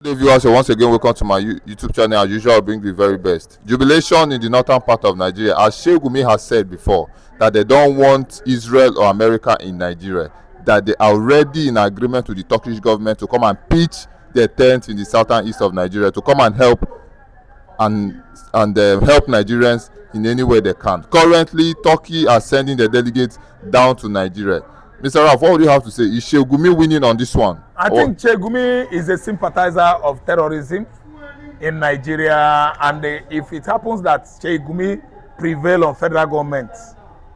Good day, viewers. So once again, welcome to my YouTube channel. As usual, I bring the very best. Jubilation in the northern part of Nigeria. As Sheikh Gumi has said before, that they don't want Israel or America in Nigeria. That they are already in agreement with the Turkish government to come and pitch their tent in the southern east of Nigeria to come and help help Nigerians in any way they can. Currently, Turkey are sending their delegates down to Nigeria. Mr. Raf, what would you have to say? Is Sheikh Gumi winning on this one? I think Sheikh Gumi is a sympathizer of terrorism in Nigeria, and if it happens that Sheikh Gumi prevail on federal government,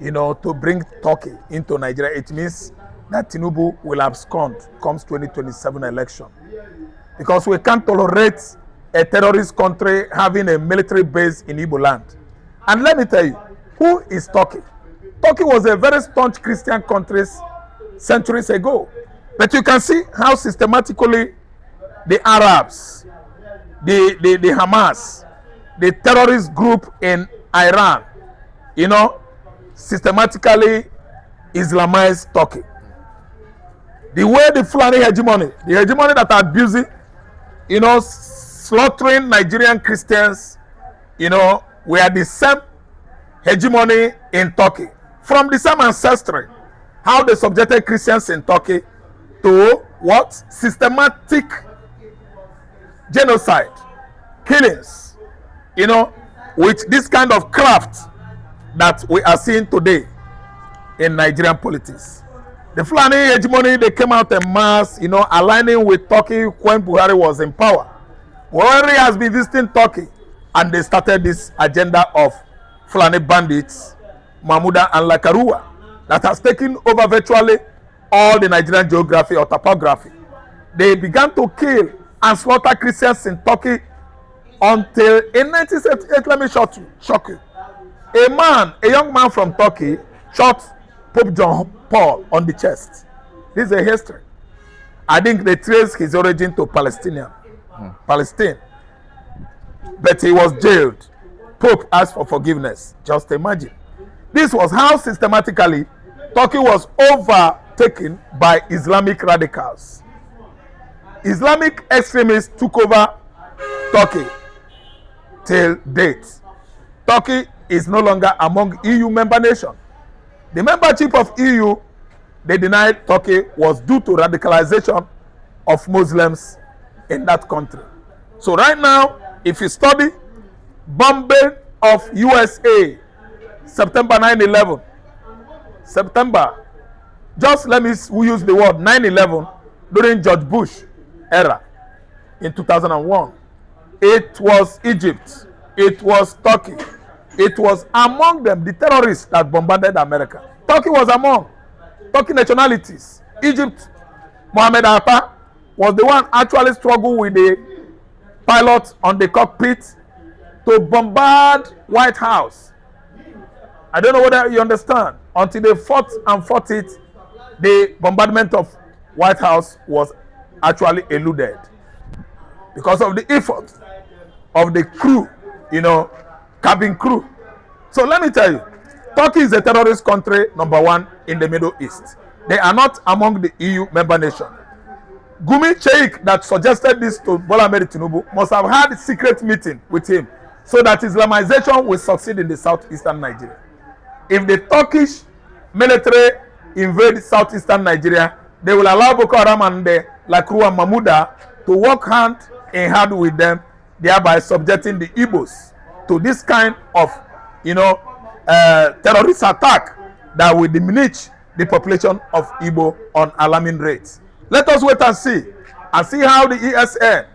to bring Turkey into Nigeria, it means that Tinubu will abscond comes 2027 election. Because we can't tolerate a terrorist country having a military base in Igbo land. And let me tell you, who is Turkey? Turkey was a very staunch Christian country centuries ago. But you can see how systematically the Arabs, the Hamas, the terrorist group in Iran, systematically Islamized Turkey. The way the Fulani hegemony that are abusing, slaughtering Nigerian Christians, were the same hegemony in Turkey. From the same ancestry, how they subjected Christians in Turkey to what? Systematic genocide, killings, with this kind of craft that we are seeing today in Nigerian politics. The Fulani hegemony, they came out en mass, aligning with Turkey when Buhari was in power. Buhari has been visiting Turkey, and they started this agenda of Fulani bandits, Mahmuda and Lakarua, that has taken over virtually all the Nigerian geography or topography. They began to kill and slaughter Christians in Turkey until in 1978, let me shock you. A young man from Turkey shot Pope John Paul on the chest. This is a history. I think they trace his origin to Palestine. But he was jailed. Pope asked for forgiveness. Just imagine. This was how systematically Turkey was overtaken by Islamic radicals. Islamic extremists took over Turkey till date. Turkey is no longer among EU member nations. The membership of EU, they denied Turkey, was due to radicalization of Muslims in that country. So right now, if you study bombing of USA, September 9/11, September, just let me use the word 9/11 during George Bush era in 2001. It was Egypt, it was Turkey, it was among them the terrorists that bombarded America. Turkey was among Turkey nationalities. Egypt, Mohammed Atta was the one actually struggled with the pilot on the cockpit to bombard White House. I don't know whether you understand. Until they fought it, the bombardment of White House was actually eluded because of the effort of the crew, cabin crew. So let me tell you, Turkey is a terrorist country, number one, in the Middle East. They are not among the EU member nations. Gumi Sheikh that suggested this to Bola Ahmed Tinubu must have had a secret meeting with him so that Islamization will succeed in the southeastern Nigeria. If the Turkish military invade southeastern Nigeria, they will allow Boko Haram and the Lakru and Mahmuda to work hand in hand with them, thereby subjecting the Igbos to this kind of, terrorist attack that will diminish the population of Igbo on alarming rates. Let us wait and see how the ESN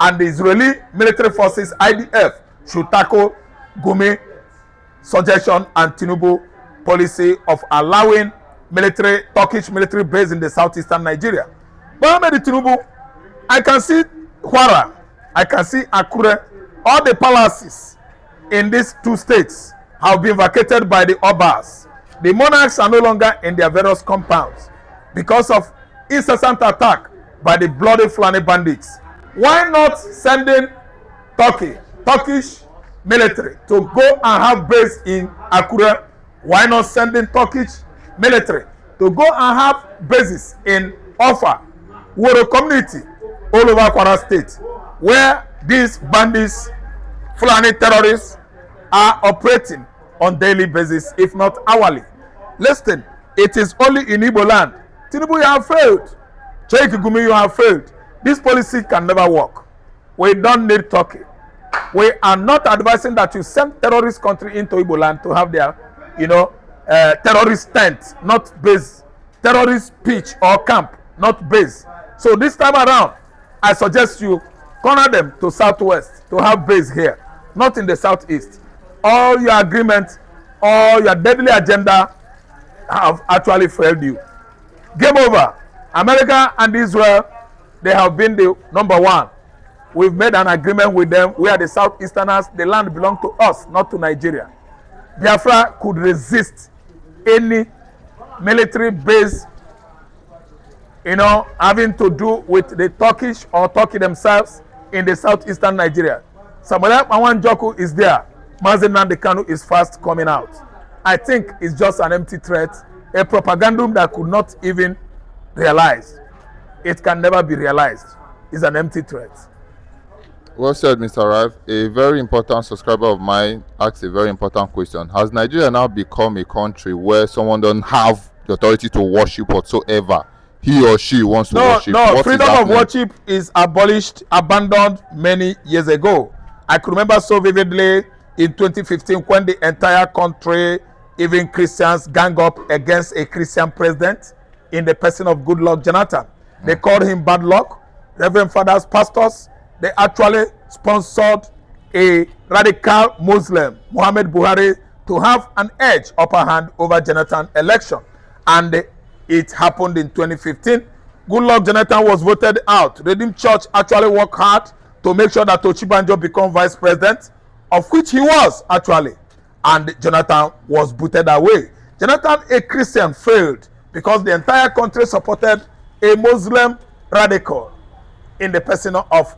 and the Israeli military forces, IDF, should tackle Gumi suggestion and Tinubu policy of allowing Turkish military base in the southeastern Nigeria. But Ahmed Tinubu, I can see Kwara, I can see Akure, all the palaces in these two states have been vacated by the Obas. The monarchs are no longer in their various compounds because of incessant attack by the bloody Fulani bandits. Why not sending Turkish military to go and have base in Akure? Why not sending Turkish military to go and have bases in Offa, Woro community, all over Kwara State? where these bandits, Fulani terrorists, are operating on daily basis, if not hourly. Listen, it is only in Igbo land. Tinubu, you have failed. Sheikh Gumi, you have failed. This policy can never work. We don't need Turkey. We are not advising that you send terrorist country into Igbo land to have their, terrorist tent, not base. Terrorist pitch or camp, not base. So this time around, I suggest you corner them to southwest to have base here, not in the southeast. All your agreements, all your deadly agenda have actually failed you. Game over. America and Israel, they have been the number one. We've made an agreement with them. We are the southeasterners. The land belongs to us, not to Nigeria. Biafra could resist any military base, having to do with the Turkish or Turkey themselves in the southeastern Nigeria. Samuel Mawan Joku is there. Mazen Nnamdi Kanu is fast coming out. I think it's just an empty threat, a propagandum that could not even realize. It can never be realized. It's an empty threat. Well said, Mr. Rife. A very important subscriber of mine asked a very important question. Has Nigeria now become a country where someone doesn't have the authority to worship whatsoever he or she wants to worship? No, freedom of worship is abolished, abandoned many years ago. I could remember so vividly in 2015 when the entire country, even Christians, gang up against a Christian president in the person of Goodluck Jonathan. They called him bad luck. Reverend fathers, pastors, they actually sponsored a radical Muslim, Muhammad Buhari, to have an edge, upper hand over Jonathan election. And it happened in 2015. Goodluck Jonathan was voted out. Redeemed Church actually worked hard to make sure that Ochibanjo become vice president, of which he was actually. And Jonathan was booted away. Jonathan, a Christian, failed because the entire country supported a Muslim radical in the person of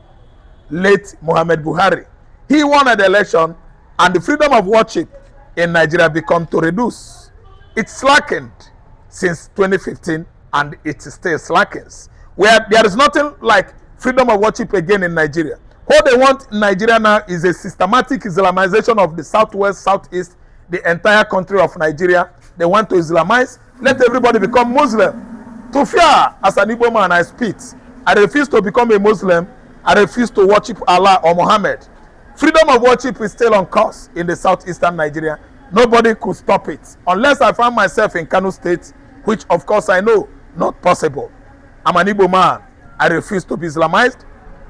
late Muhammad Buhari. He won the election, and the freedom of worship in Nigeria became to reduce. It slackened since 2015, and it still slackens. Where there is nothing like freedom of worship again in Nigeria. What they want in Nigeria now is a systematic Islamization of the southwest, southeast, the entire country of Nigeria. They want to Islamize. Let everybody become Muslim. To fear, as an Igbo man, I spit. I refuse to become a Muslim. I refuse to worship Allah or Muhammad. Freedom of worship is still on course in the southeastern Nigeria. Nobody could stop it. Unless I find myself in Kano State, which of course I know, not possible. I'm an Igbo man. I refuse to be Islamized.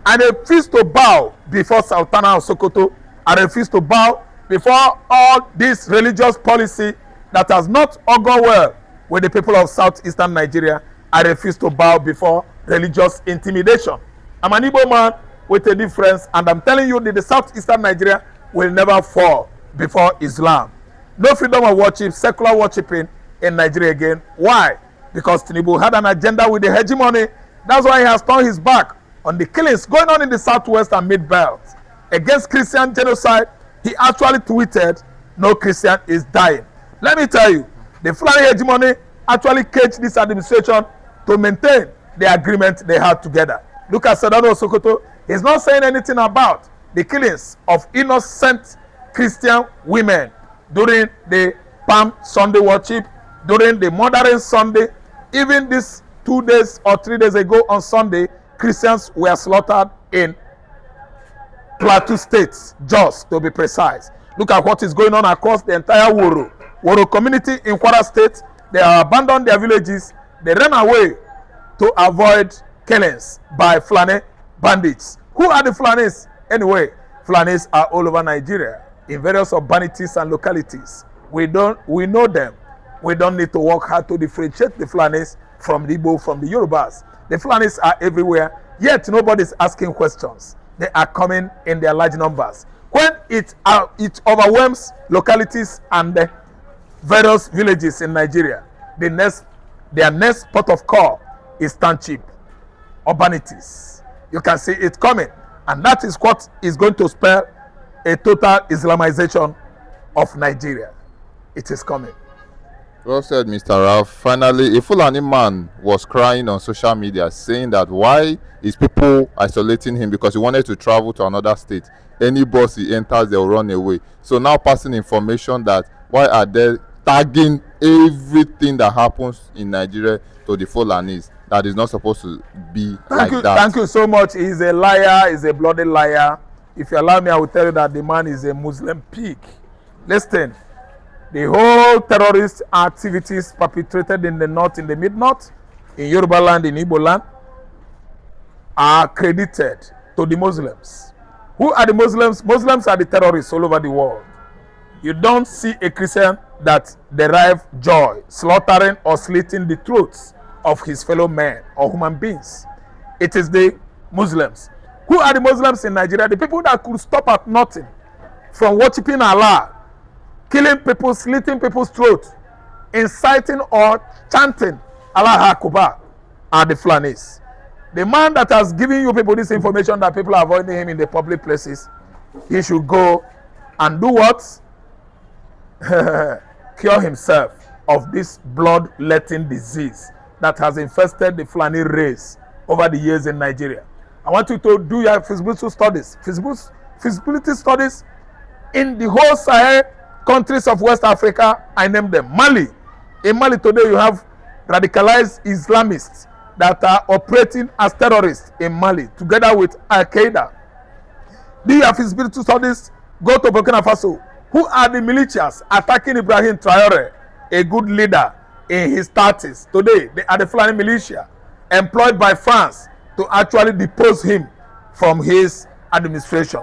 I refuse to bow before Sultana of Sokoto. I refuse to bow before all this religious policy that has not gone well with the people of southeastern Nigeria. I refuse to bow before religious intimidation. I'm an Igbo man with a difference, and I'm telling you that the southeastern Nigeria will never fall before Islam. No freedom of worship, secular worshiping in Nigeria again. Why? Because Tinubu had an agenda with the hegemony. That's why he has turned his back on the killings going on in the southwest and mid-belt. Against Christian genocide, he actually tweeted, "No Christian is dying." Let me tell you, the Fulani hegemony actually caged this administration to maintain the agreement they had together. Look at Sedano Sokoto. He's not saying anything about the killings of innocent Christian women during the Palm Sunday worship, during the Modern Sunday. Even this 2 days or 3 days ago on Sunday, Christians were slaughtered in Plateau State, Jos to be precise. Look at what is going on across the entire Woro community in Kwara State. They have abandoned their villages. They ran away to avoid killings by Fulani bandits. Who are the Fulanis? Anyway, Fulanis are all over Nigeria in various urbanities and localities. We know them. We don't need to work hard to differentiate the Fulanis from the Igbo, from the Yorubas. The Fulanis are everywhere, yet nobody is asking questions. They are coming in their large numbers. When it overwhelms localities and the various villages in Nigeria, their next port of call is township, urbanities. You can see it coming, and that is what is going to spell a total Islamization of Nigeria. It is coming. Well said, Mr. Ralph. Finally, a Fulani man was crying on social media saying that why is people isolating him because he wanted to travel to another state. Any bus he enters, they'll run away. So now passing information that why are they tagging everything that happens in Nigeria to the Fulanis? That is not supposed to be like that. Thank you so much. He's a liar. He's a bloody liar. If you allow me, I will tell you that the man is a Muslim pig. Listen. The whole terrorist activities perpetrated in the north, in the mid-north, in Yoruba land, in Igbo land, are credited to the Muslims. Who are the Muslims? Muslims are the terrorists all over the world. You don't see a Christian that derive joy, slaughtering or slitting the throats of his fellow men or human beings. It is the Muslims. Who are the Muslims in Nigeria? The people that could stop at nothing from worshiping Allah, killing people, slitting people's throats, inciting or chanting Allah Akbar are the Fulanis. The man that has given you people this information that people are avoiding him in the public places, he should go and do what? Cure himself of this blood-letting disease that has infested the Fulani race over the years in Nigeria. I want you to do your feasibility studies in the whole Sahel countries of West Africa. I name them. Mali. In Mali today you have radicalized Islamists that are operating as terrorists in Mali together with Al-Qaeda. Do your feasibility studies. Go to Burkina Faso. Who are the militias attacking Ibrahim Traore, a good leader in his 30s? Today they are the Fulani militia employed by France to actually depose him from his administration.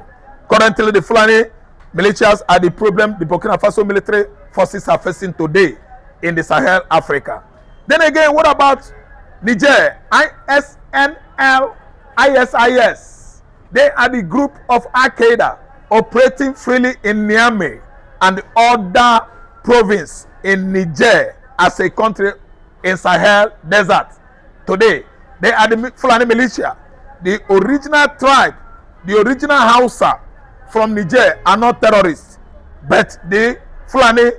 Currently the Fulani militias are the problem the Burkina Faso military forces are facing today in the Sahel, Africa. Then again, what about Niger? ISNL, ISIS. They are the group of Al-Qaeda operating freely in Niamey and other province in Niger as a country in Sahel desert. Today, they are the Fulani militia. The original tribe, the original Hausa from Niger are not terrorists, but the Fulani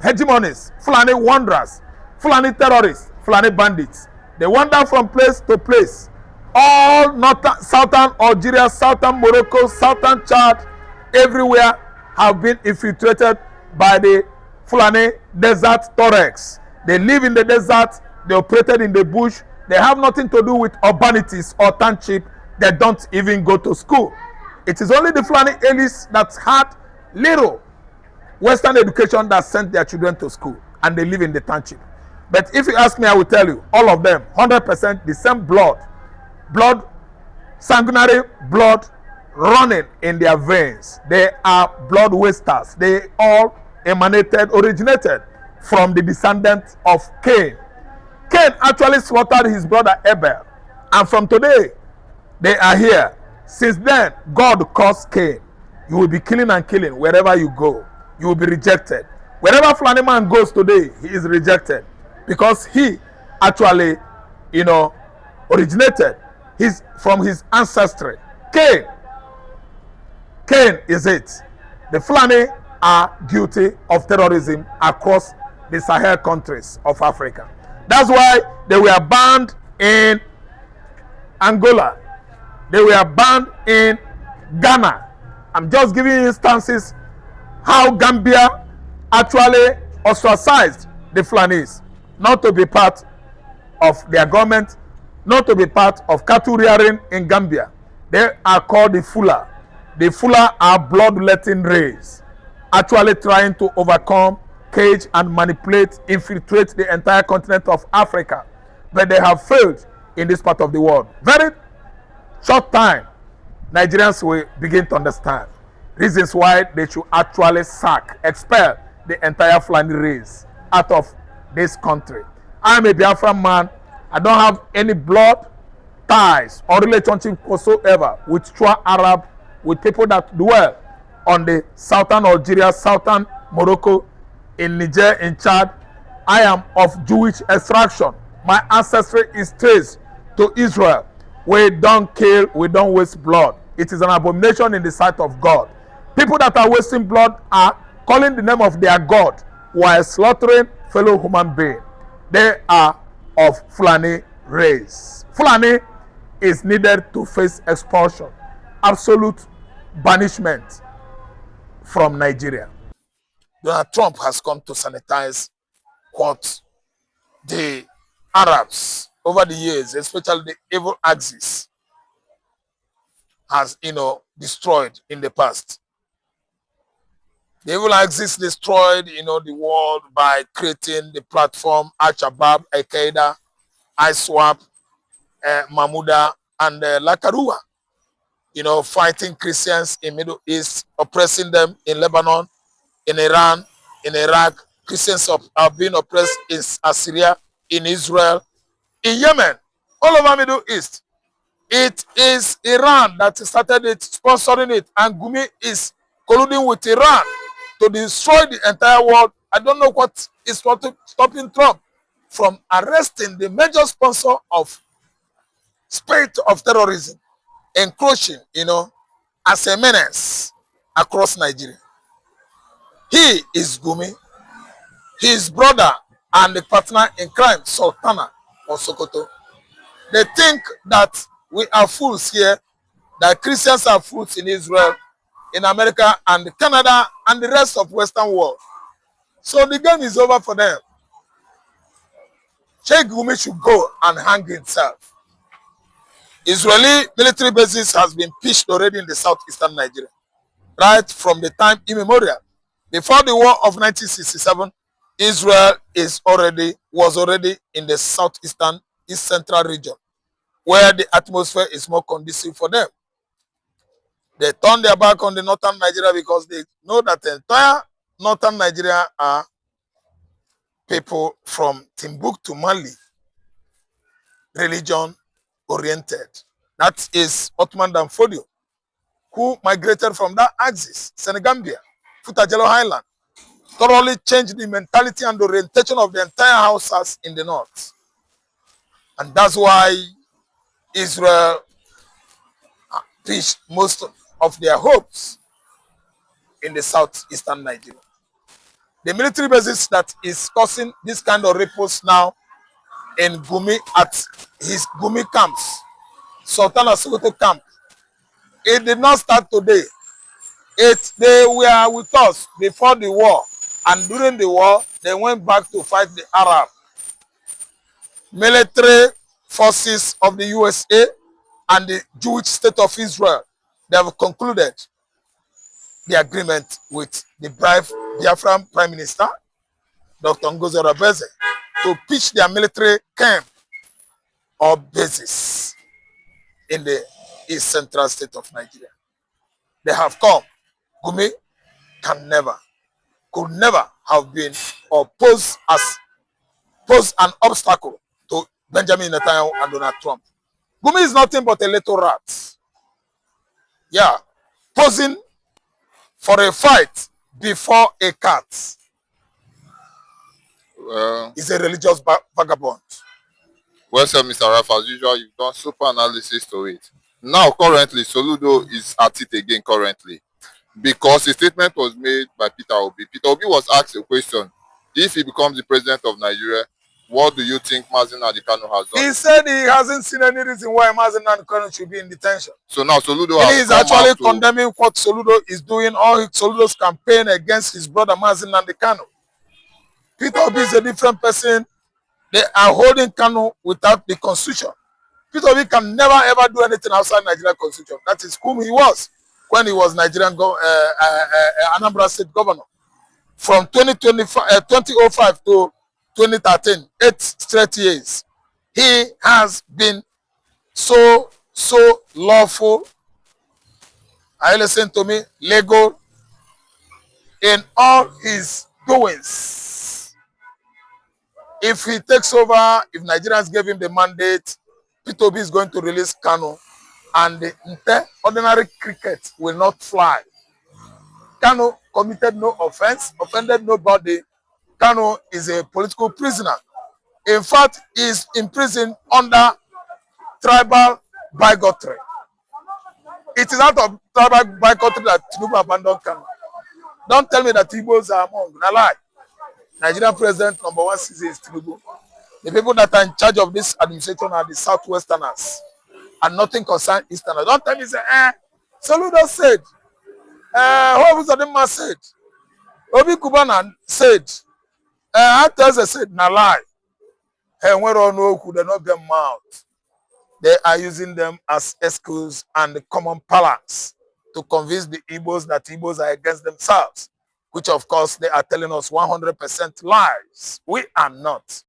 hegemonies, Fulani wanderers, Fulani terrorists, Fulani bandits. They wander from place to place. All northern, southern Algeria, southern Morocco, southern Chad, everywhere have been infiltrated by the Fulani desert Tuaregs. They live in the desert, they operated in the bush, they have nothing to do with urbanities or township, they don't even go to school. It is only the Fulani elites that had little Western education that sent their children to school and they live in the township. But if you ask me, I will tell you, all of them, 100% the same blood, sanguinary blood running in their veins. They are blood wasters. They all originated from the descendants of Cain. Cain actually slaughtered his brother Abel, and from today, they are here. Since then, God caused Cain. You will be killing and killing wherever you go. You will be rejected. Wherever Fulani man goes today, he is rejected because he actually, originated from his ancestry. Cain is it. The Fulani are guilty of terrorism across the Sahel countries of Africa. That's why they were banned in Angola. They were banned in Ghana. I'm just giving you instances how Gambia actually ostracized the Fulanis not to be part of their government, not to be part of cattle rearing in Gambia. They are called the Fula. The Fula are bloodletting race, actually trying to overcome, cage and manipulate, infiltrate the entire continent of Africa. But they have failed in this part of the world. Very short time, Nigerians will begin to understand reasons why they should actually expel the entire Fulani race out of this country. I am a Biafra man. I don't have any blood ties or relationship whatsoever with Chua Arab, with people that dwell on the southern Algeria, southern Morocco, in Niger, in Chad. I am of Jewish extraction. My ancestry is traced to Israel. We don't kill, we don't waste blood. It is an abomination in the sight of God. People that are wasting blood are calling the name of their God while slaughtering fellow human being. They are of Fulani race. Fulani is needed to face expulsion, absolute banishment from Nigeria. Donald Trump has come to sanitize what the Arabs over the years, especially the evil axis, has destroyed in the past. The evil axis destroyed the world by creating the platform Al-Shabaab, Al-Qaeda, ISWAP, Mahmuda, and Lakarua. Fighting Christians in Middle East, oppressing them in Lebanon, in Iran, in Iraq. Christians are being oppressed in Assyria, in Israel, in Yemen, all over Middle East. It is Iran that started it, sponsoring it, and Gumi is colluding with Iran to destroy the entire world. I don't know what is stopping Trump from arresting the major sponsor of spirit of terrorism, encroaching, as a menace across Nigeria. He is Gumi, his brother and the partner in crime, Sultana of Sokoto. They think that we are fools here, that Christians are fools in Israel, in America, and Canada, and the rest of Western world. So the game is over for them. Sheikh Gumi should go and hang himself. Israeli military bases has been pitched already in the southeastern Nigeria, right from the time immemorial. Before the war of 1967, Israel was already in the southeastern, east central region, where the atmosphere is more conducive for them. They turn their back on the northern Nigeria because they know that the entire northern Nigeria are people from Timbuktu, Mali, religion oriented. That is Ottoman Danfodio, who migrated from that axis, Senegambia, Futajelo Highland, thoroughly changed the mentality and orientation of the entire Hausas in the north. And that's why Israel pitched most of their hopes in the southeastern Nigeria. The military basis that is causing this kind of ripples now in Gumi, at his Gumi camps, Sultana Sokoto camp, it did not start today. They were with us before the war, and during the war, they went back to fight the Arab military forces of the USA and the Jewish state of Israel. They have concluded the agreement with the Biafra Prime Minister, Dr. Ngozi Rabeze, to pitch their military camp or bases in the east central state of Nigeria. They have come. Gumi could never have been or pose an obstacle to Benjamin Netanyahu and Donald Trump. Gumi is nothing but a little rat. Yeah, posing for a fight before a cat. He's a religious vagabond. Well said, Mr. Raf. As usual, you've done super analysis to it. Now, currently, Soludo is at it again currently, because a statement was made by Peter Obi. Peter Obi was asked a question: if he becomes the president of Nigeria, what do you think Mazi Nnamdi Kanu has done? He said he hasn't seen any reason why Mazi Nnamdi Kanu should be in detention. So now Soludo is actually condemning what Soludo is doing, all Soludo's campaign against his brother Mazi Nnamdi Kanu. Peter Obi is a different person. They are holding Kanu without the constitution. Peter Obi can never ever do anything outside Nigerian constitution. That is whom he was when he was Nigerian Anambra State governor. From 2005 to 2013, 8 straight years, he has been so lawful. I listen to me, legal in all his doings. If he takes over, if Nigerians gave him the mandate, Peter Obi is going to release Kanu, and the ordinary cricket will not fly. Kanu committed no offense, offended nobody. Kanu is a political prisoner. In fact, he is imprisoned under tribal bigotry. It is out of tribal bigotry that Tinubu abandoned Kanu. Don't tell me that Igbos are among. Na lie. Nigerian president number one season is Tinubu. The people that are in charge of this administration are the Southwesterners, and nothing concerns Easterners. Don't tell me, say, Soludo said, what was the man said? Obi Kubana said, Ateze said, na lie. And we don't know who they not get mouth. They are using them as excuse and common parlance to convince the Igbos that Igbos are against themselves, which of course they are telling us 100% lies. We are not.